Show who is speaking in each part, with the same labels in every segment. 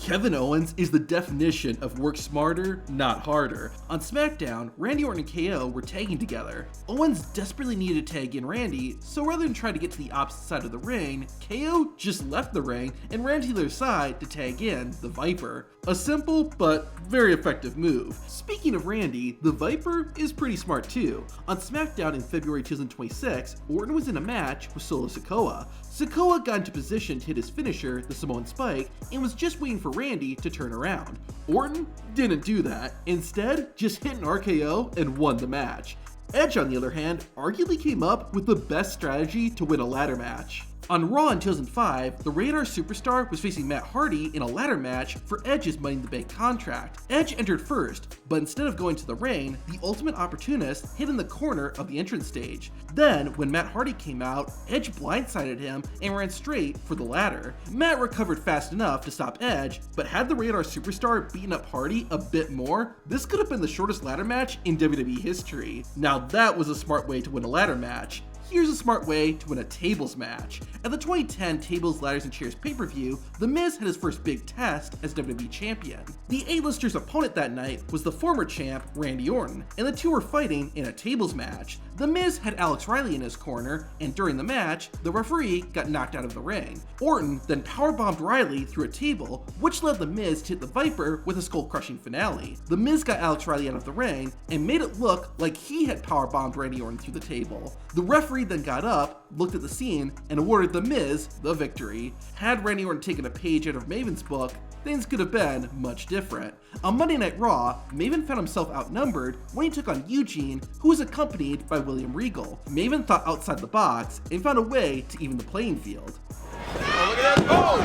Speaker 1: Kevin Owens is the definition of work smarter, not harder. On SmackDown, Randy Orton and KO were tagging together. Owens desperately needed to tag in Randy, so rather than try to get to the opposite side of the ring, KO just left the ring and ran to the other side to tag in the Viper. A simple but very effective move. Speaking of Randy, the Viper is pretty smart too. On SmackDown in February 2026, Orton was in a match with Solo Sikoa. Sikoa got into position to hit his finisher, the Samoan Spike, and was just waiting for Randy to turn around. Orton didn't do that. Instead, just hit an RKO and won the match. Edge, on the other hand, arguably came up with the best strategy to win a ladder match. On Raw in 2005, the Radar Superstar was facing Matt Hardy in a ladder match for Edge's Money in the Bank contract. Edge entered first, but instead of going to the ring, the Ultimate Opportunist hid in the corner of the entrance stage. Then, when Matt Hardy came out, Edge blindsided him and ran straight for the ladder. Matt recovered fast enough to stop Edge, but had the Radar Superstar beaten up Hardy a bit more, this could have been the shortest ladder match in WWE history. Now that was a smart way to win a ladder match. Here's a smart way to win a tables match. At the 2010 Tables, Ladders, and Chairs pay-per-view, The Miz had his first big test as WWE Champion. The A-lister's opponent that night was the former champ, Randy Orton, and the two were fighting in a tables match. The Miz had Alex Riley in his corner, and during the match, the referee got knocked out of the ring. Orton then powerbombed Riley through a table, which led The Miz to hit the Viper with a skull-crushing finale. The Miz got Alex Riley out of the ring and made it look like he had powerbombed Randy Orton through the table. The referee then got up, looked at the scene, and awarded The Miz the victory. Had Randy Orton taken a page out of Maven's book, things could have been much different. On Monday Night Raw, Maven found himself outnumbered when he took on Eugene, who was accompanied by William Regal. Maven thought outside the box and found a way to even the playing field.
Speaker 2: Oh, look at that. Oh!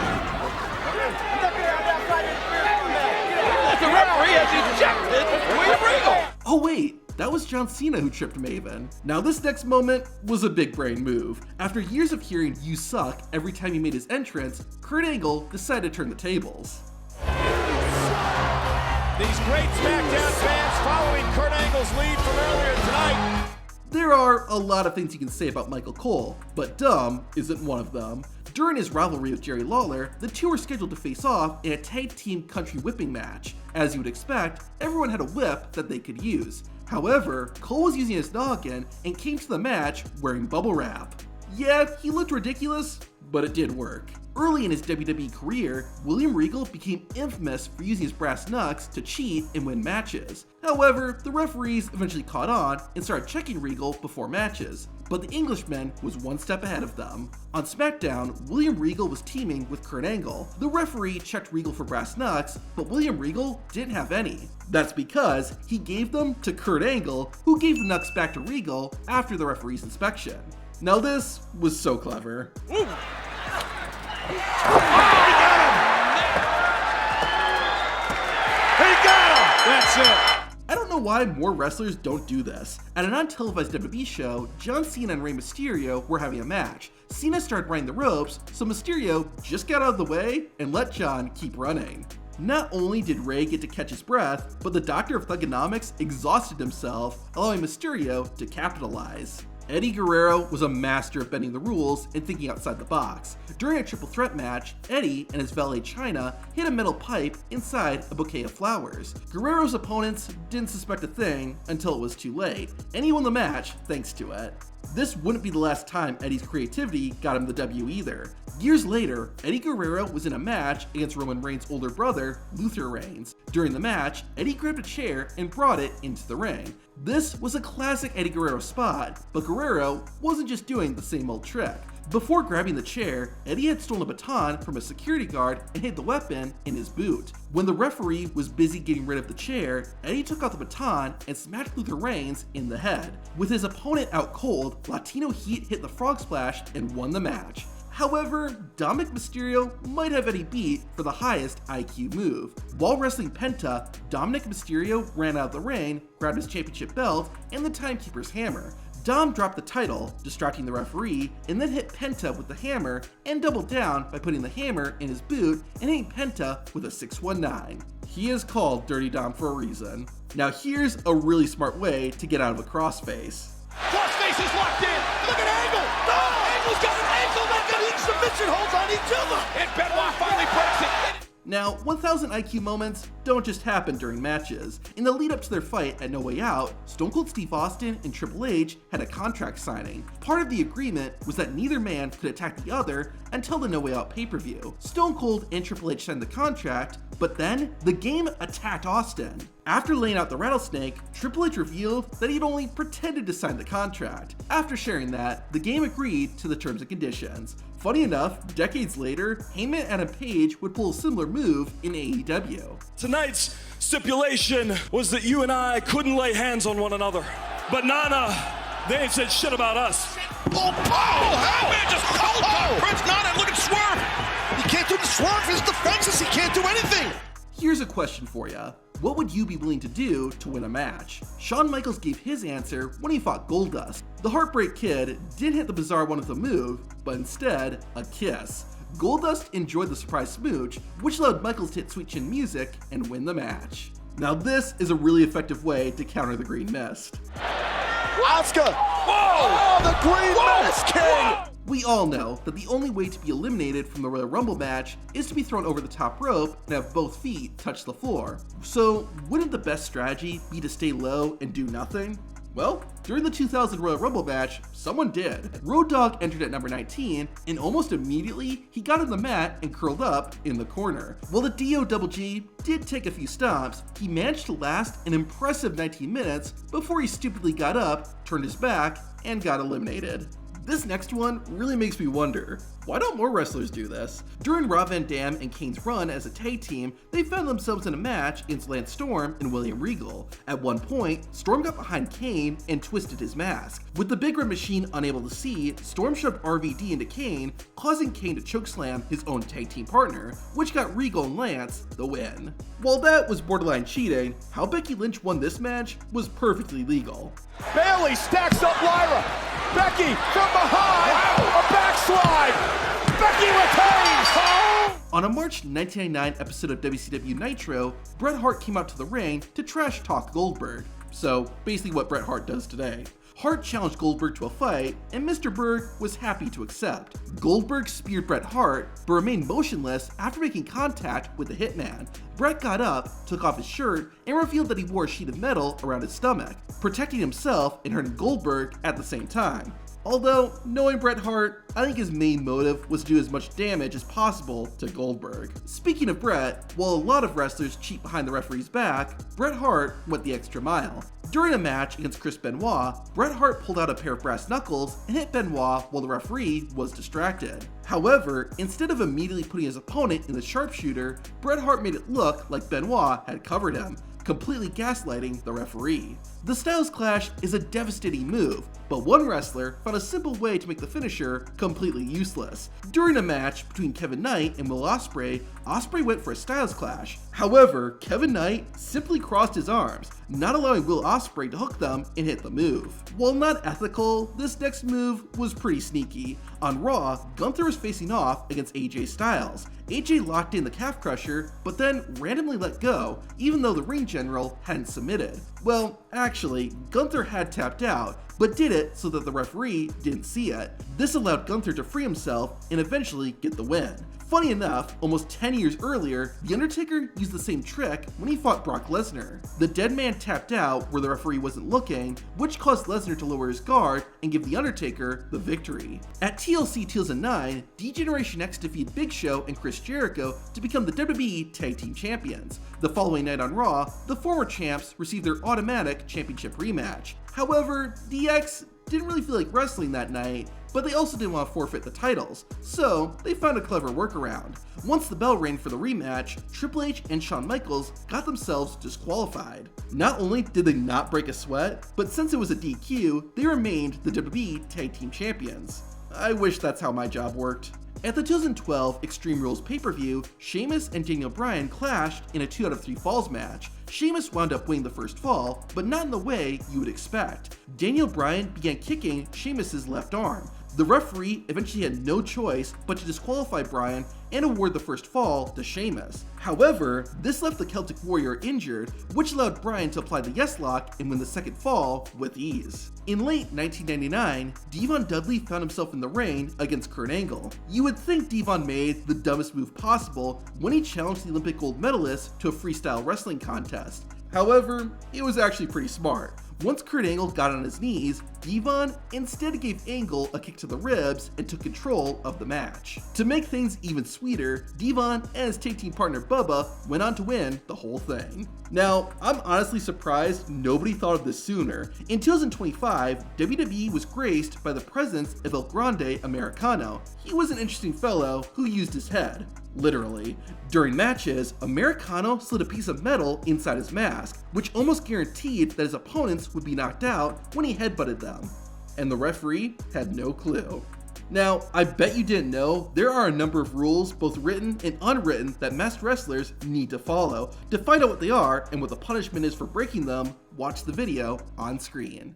Speaker 2: The referee has ejected William Regal!
Speaker 1: Oh wait, that was John Cena who tripped Maven. Now this next moment was a big brain move. After years of hearing "you suck" every time he made his entrance, Kurt Angle decided to turn the tables.
Speaker 2: These great SmackDown fans following Kurt Angle's lead from earlier tonight.
Speaker 1: There are a lot of things you can say about Michael Cole, but dumb isn't one of them. During his rivalry with Jerry Lawler, the two were scheduled to face off in a tag team country whipping match. As you would expect, everyone had a whip that they could use. However, Cole was using his noggin and came to the match wearing Bubblewrap. Yeah, he looked ridiculous, but it did work. Early in his WWE career, William Regal became infamous for using his brass knucks to cheat and win matches. However, the referees eventually caught on and started checking Regal before matches, but the Englishman was one step ahead of them. On SmackDown, William Regal was teaming with Kurt Angle. The referee checked Regal for brass knucks, but William Regal didn't have any. That's because he gave them to Kurt Angle, who gave the knucks back to Regal after the referee's inspection. Now this was so clever.
Speaker 2: Ooh. He got him! That's it!
Speaker 1: I don't know why more wrestlers don't do this. At an untelevised WWE show, John Cena and Rey Mysterio were having a match. Cena started running the ropes, so Mysterio just got out of the way and let John keep running. Not only did Rey get to catch his breath, but the Doctor of Thugonomics exhausted himself, allowing Mysterio to capitalize. Eddie Guerrero was a master of bending the rules and thinking outside the box. During a triple threat match, Eddie and his valet Chyna hit a metal pipe inside a bouquet of flowers. Guerrero's opponents didn't suspect a thing until it was too late, and he won the match thanks to it. This wouldn't be the last time Eddie's creativity got him the W either. Years later, Eddie Guerrero was in a match against Roman Reigns' older brother, Luther Reigns. During the match, Eddie grabbed a chair and brought it into the ring. This was a classic Eddie Guerrero spot, but Guerrero wasn't just doing the same old trick. Before grabbing the chair, Eddie had stolen a baton from a security guard and hid the weapon in his boot. When the referee was busy getting rid of the chair, Eddie took out the baton and smacked Luther Reigns in the head. With his opponent out cold, Latino Heat hit the frog splash and won the match. However, Dominic Mysterio might have Eddie beat for the highest IQ move. While wrestling Penta, Dominic Mysterio ran out of the ring, grabbed his championship belt, and the timekeeper's hammer. Dom dropped the title, distracting the referee, and then hit Penta with the hammer and doubled down by putting the hammer in his boot and hitting Penta with a 619. He is called Dirty Dom for a reason. Now here's a really smart way to get out of a crossface.
Speaker 2: Crossface is locked in! Look at Angle! Oh, Angle's got an ankle that got each submission holds on each other! And Benoit finally breaks it!
Speaker 1: Now, 1000 IQ moments don't just happen during matches. In the lead up to their fight at No Way Out, Stone Cold Steve Austin and Triple H had a contract signing. Part of the agreement was that neither man could attack the other until the No Way Out pay-per-view. Stone Cold and Triple H signed the contract, but then the game attacked Austin. After laying out the rattlesnake, Triple H revealed that he'd only pretended to sign the contract. After sharing that, the game agreed to the terms and conditions. Funny enough, decades later, Heyman and Adam Page would pull a similar move in AEW.
Speaker 3: Tonight's stipulation was that you and I couldn't lay hands on one another. But Nana, they ain't said shit about us.
Speaker 4: Heyman just Prince Nana, look at Swerve. He can't do the Swerve, his defenses, he can't do anything.
Speaker 1: Here's a question for ya. What would you be willing to do to win a match? Shawn Michaels gave his answer when he fought Goldust. The Heartbreak Kid didn't hit the bizarre one with a move, but instead, a kiss. Goldust enjoyed the surprise smooch, which allowed Michaels to hit Sweet Chin Music and win the match. Now this is a really effective way to counter the Green Mist.
Speaker 4: Asuka! Whoa! Oh, the Green Mist King!
Speaker 1: We all know that the only way to be eliminated from the Royal Rumble match is to be thrown over the top rope and have both feet touch the floor. So wouldn't the best strategy be to stay low and do nothing? Well, during the 2000 Royal Rumble match, someone did. Road Dogg entered at number 19, and almost immediately, he got on the mat and curled up in the corner. While the DOGG did take a few stomps, he managed to last an impressive 19 minutes before he stupidly got up, turned his back, and got eliminated. This next one really makes me wonder, why don't more wrestlers do this? During Rob Van Dam and Kane's run as a tag team, they found themselves in a match against Lance Storm and William Regal. At one point, Storm got behind Kane and twisted his mask. With the Big Red Machine unable to see, Storm shoved RVD into Kane, causing Kane to chokeslam his own tag team partner, which got Regal and Lance the win. While that was borderline cheating, how Becky Lynch won this match was perfectly legal.
Speaker 2: Bayley stacks up Lyra. Becky from behind. A backslide. Becky retains.
Speaker 1: On a March 1999 episode of WCW Nitro, Bret Hart came out to the ring to trash talk Goldberg. So basically what Bret Hart does today. Hart challenged Goldberg to a fight, and Mr. Berg was happy to accept. Goldberg speared Bret Hart, but remained motionless after making contact with the Hitman. Bret got up, took off his shirt, and revealed that he wore a sheet of metal around his stomach, protecting himself and hurting Goldberg at the same time. Although, knowing Bret Hart, I think his main motive was to do as much damage as possible to Goldberg. Speaking of Bret, while a lot of wrestlers cheat behind the referee's back, Bret Hart went the extra mile. During a match against Chris Benoit, Bret Hart pulled out a pair of brass knuckles and hit Benoit while the referee was distracted. However, instead of immediately putting his opponent in the sharpshooter, Bret Hart made it look like Benoit had covered him, completely gaslighting the referee. The Styles Clash is a devastating move, but one wrestler found a simple way to make the finisher completely useless. During a match between Kevin Knight and Will Ospreay, Ospreay went for a Styles Clash. However, Kevin Knight simply crossed his arms, not allowing Will Ospreay to hook them and hit the move. While not ethical, this next move was pretty sneaky. On Raw, Gunther was facing off against AJ Styles. AJ locked in the calf crusher, but then randomly let go, even though the ring general hadn't submitted. Well, actually, Gunther had tapped out, but did it so that the referee didn't see it. This allowed Gunther to free himself and eventually get the win. Funny enough, almost 10 years earlier, The Undertaker used the same trick when he fought Brock Lesnar. The dead man tapped out where the referee wasn't looking, which caused Lesnar to lower his guard and give The Undertaker the victory. At TLC 2009, D-Generation X defeated Big Show and Chris Jericho to become the WWE Tag Team Champions. The following night on Raw, the former champs received their automatic championship rematch. However, DX didn't really feel like wrestling that night, but they also didn't want to forfeit the titles, so they found a clever workaround. Once the bell rang for the rematch, Triple H and Shawn Michaels got themselves disqualified. Not only did they not break a sweat, but since it was a DQ, they remained the WWE Tag Team Champions. I wish that's how my job worked. At the 2012 Extreme Rules pay-per-view, Sheamus and Daniel Bryan clashed in a 2 out of 3 falls match. Sheamus wound up winning the first fall, but not in the way you would expect. Daniel Bryan began kicking Sheamus's left arm. The referee eventually had no choice but to disqualify Bryan and award the first fall to Sheamus. However, this left the Celtic Warrior injured, which allowed Bryan to apply the yes lock and win the second fall with ease. In late 1999, Devon Dudley found himself in the ring against Kurt Angle. You would think Devon made the dumbest move possible when he challenged the Olympic gold medalist to a freestyle wrestling contest. However, it was actually pretty smart. Once Kurt Angle got on his knees, Devon instead gave Angle a kick to the ribs and took control of the match. To make things even sweeter, Devon and his tag team partner Bubba went on to win the whole thing. Now, I'm honestly surprised nobody thought of this sooner. In 2025, WWE was graced by the presence of El Grande Americano. He was an interesting fellow who used his head. Literally. During matches, Americano slid a piece of metal inside his mask, which almost guaranteed that his opponents would be knocked out when he headbutted them. And the referee had no clue. Now, I bet you didn't know there are a number of rules, both written and unwritten, that masked wrestlers need to follow. To find out what they are and what the punishment is for breaking them, watch the video on screen.